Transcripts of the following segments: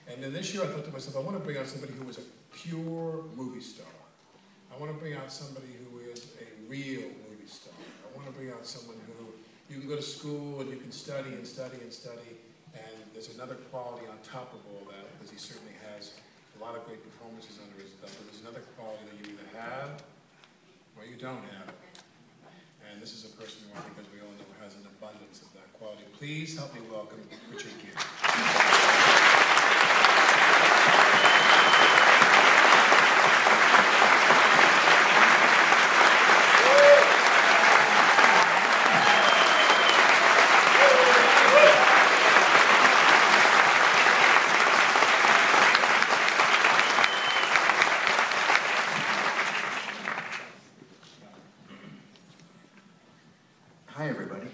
And then this year I thought to myself, I want to bring out somebody who is a pure movie star. I want to bring out somebody who is a real movie star. I want to bring out someone who you can go to school and you can study and study and study, and there's another quality on top of all that, because he certainly has a lot of great performances under his belt, but there's another quality that you either have or you don't have. And this is a person who I think, as we all know, has an abundance of that quality. Please help me welcome Richard Gere. Hi, everybody.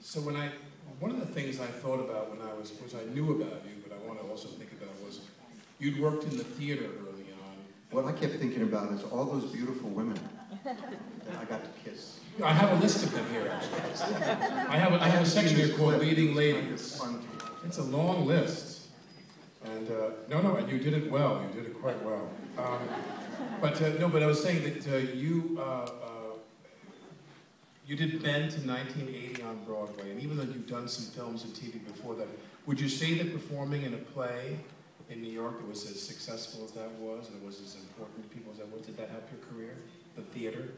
So one of the things I thought about when I was, which I knew about you, but I want to also think about was, you'd worked in the theater early on. What I kept thinking about is all those beautiful women that I got to kiss. I have a list of them here, actually. I have a section here called Leading Ladies. It's a long list. And, no, and you did it well. You did it quite well. But I was saying that you did Ben to 1980 on Broadway, and even though you've done some films and TV before that, would you say that performing in a play in New York that was as successful as that was, and it was as important to people as that was, did that help your career? The theater?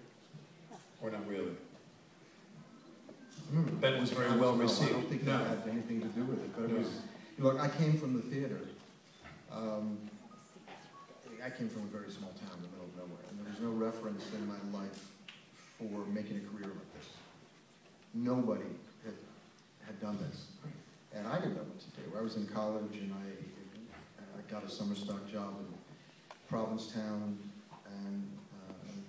Or not really? I remember Ben was very well received. I don't think that had anything to do with it, but it was, look, I came from the theater. I came from a very small town in the middle of nowhere, and there was no reference in my life for making a career like this. Nobody had done this, and I didn't know what to do. I was in college, and I got a summer stock job in Provincetown, and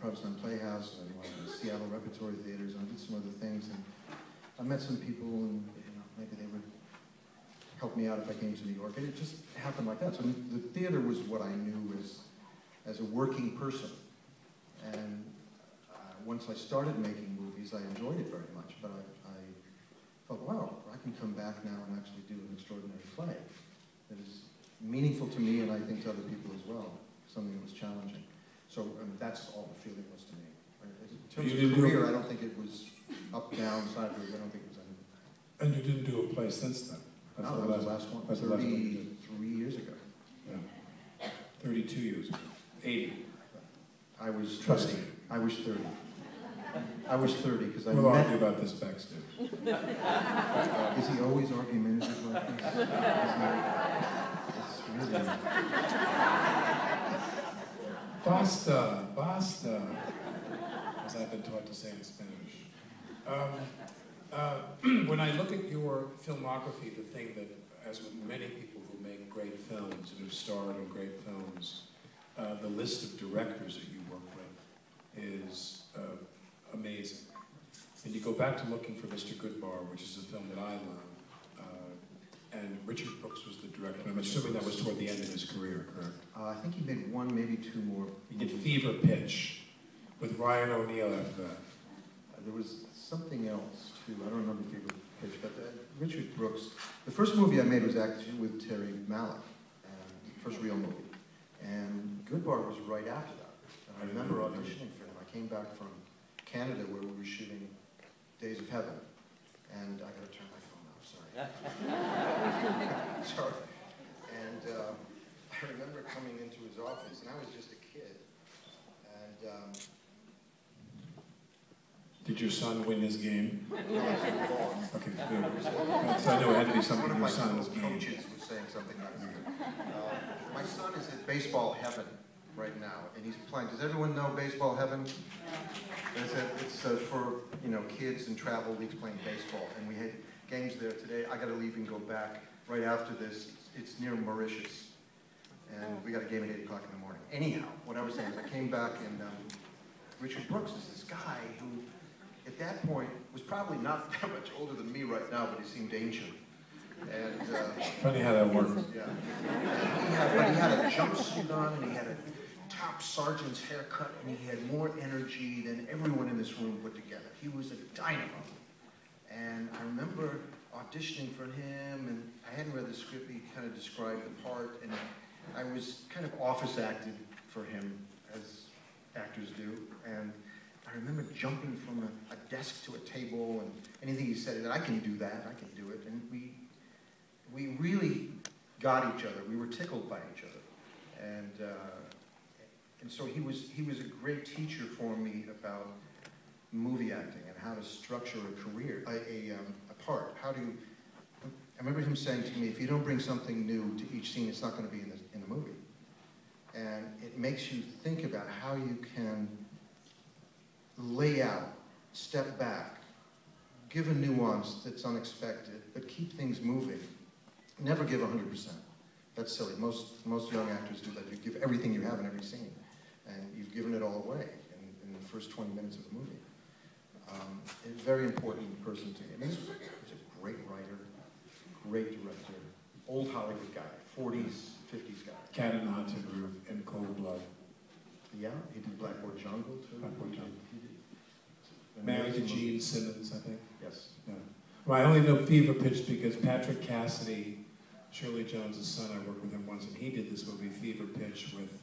Provincetown Playhouse, and I went to Seattle Repertory Theaters, and I did some other things, and I met some people, and maybe they would help me out if I came to New York, and it just happened like that. So the theater was what I knew as a working person, and once I started making movies, I enjoyed it very much, but I thought, wow, I can come back now and actually do an extraordinary play that is meaningful to me, and I think to other people as well, something that was challenging. So that's all the feeling was to me. In terms of career, I don't think it was up, down, sideways. I don't think it was anything. And you didn't do a play since then? That's no, that was the last one. That's 33 years ago. Yeah. 32 years ago. 80. I was 30. Trust me. I was 30. I was 30 because We'll argue about this backstage. Is he always argumentative like this? It's really... Basta, basta, as I've been taught to say in Spanish. When I look at your filmography, the thing that, as with many people who make great films and who've starred in great films, the list of directors that you work with is amazing. And you go back to looking for Mr. Goodbar, which is a film that I love, and Richard Brooks was the director. I'm assuming that was toward the end of his career, correct? I think he made one, maybe two more. He did Fever Pitch with Ryan O'Neal after that. There was something else, too. I don't remember Fever Pitch, but Richard Brooks. The first movie I made was actually with Terry Malick, first real movie. And Goodbar was right after that. And I remember auditioning for him. I came back from Canada where we were shooting Days of Heaven. And I gotta turn my phone off, sorry. Sorry. And I remember coming into his office, and I was just a kid. And did your son win his game? No, I was involved. Okay, good. So I know it had to be something your son's game. One of my coaches was saying something like that. My son is at baseball heaven right now, and he's playing. Does everyone know baseball heaven? It's for kids and travel leagues playing baseball, and we had games there today. I got to leave and go back right after this. It's near Mauritius, and we got a game at 8 o'clock in the morning. Anyhow, what I was saying is I came back, and Richard Brooks is this guy who, at that point, was probably not that much older than me right now, but he seemed ancient. And funny how that works. Yeah. But he had a jumpsuit on, and he had a top sergeant's haircut, and he had more energy than everyone in this room put together. He was a dynamo. And I remember auditioning for him, and I hadn't read the script. He kind of described the part, and I was kind of office acted for him, as actors do. And I remember jumping from a desk to a table, and anything he said, I can do that, I can do it. And we really got each other. We were tickled by each other. And so he was a great teacher for me about movie acting and how to structure a career, a part. I remember him saying to me, if you don't bring something new to each scene, it's not going to be in the movie. And it makes you think about how you can lay out, step back, give a nuance that's unexpected, but keep things moving. Never give 100%. That's silly. Most young actors do that. You give everything you have in every scene, and you've given it all away in the first 20 minutes of the movie. A very important person to me. I mean, he's a great writer, great director, old Hollywood guy, 40s, 50s guy. Cat in the Haunted Groove and Cold Blood. Yeah, he did Blackboard Jungle too. Blackboard Jungle. Married to Gene Simmons, I think. Yes. Yeah. Well, I only know Fever Pitch because Patrick Cassidy, Shirley Jones' son, I worked with him once, and he did this movie, Fever Pitch, with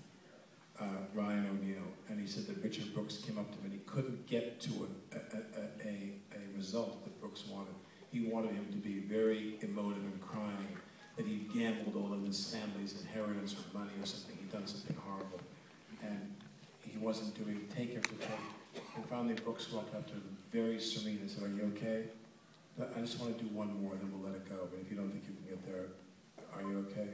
Ryan O'Neal. And he said that Richard Brooks came up to him and he couldn't get to a result that Brooks wanted. He wanted him to be very emotive and crying, that he gambled all of his family's inheritance or money or something. He'd done something horrible. And he wasn't doing take after take. And finally Brooks walked up to him, very serene, and said, "Are you okay? I just want to do one more, then we'll let it go. But if you don't think you can get there, are you okay?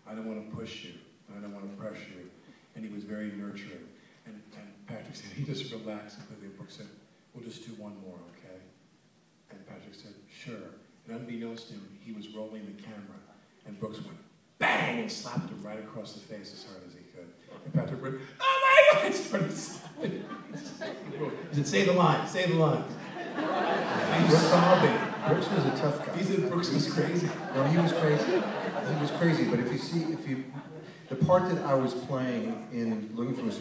I don't want to push you. I don't want to pressure you." And he was very nurturing. And Patrick said, he just relaxed completely. And Brooks said, "We'll just do one more, okay?" And Patrick said, "Sure." And unbeknownst to him, he was rolling the camera. And Brooks went, bang, and slapped him right across the face as hard as he could. And Patrick went, "Oh my God!" and started sobbing. He said, "Say the line, say the line." He was sobbing. Brooks was a tough guy. He said Brooks was crazy. No, he was crazy. He was crazy, but the part that I was playing in Looking for a